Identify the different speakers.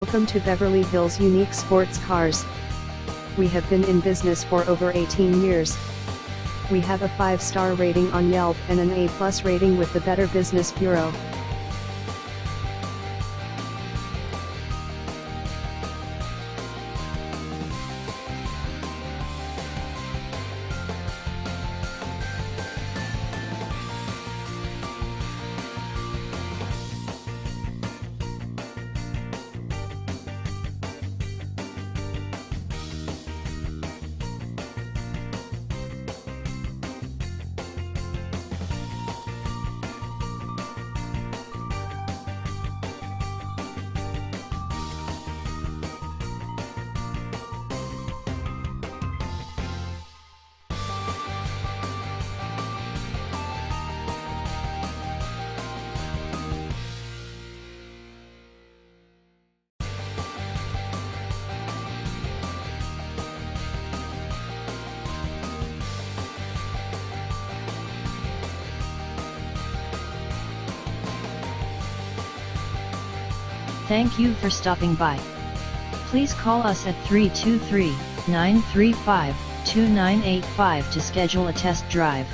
Speaker 1: Welcome to Beverly Hills Unique Sports Cars. We have been in business for over 18 years. We have a 5-star rating on Yelp and an A+ rating with the Better Business Bureau.
Speaker 2: Thank you for stopping by. Please call us at 323-935-2985 to schedule a test drive.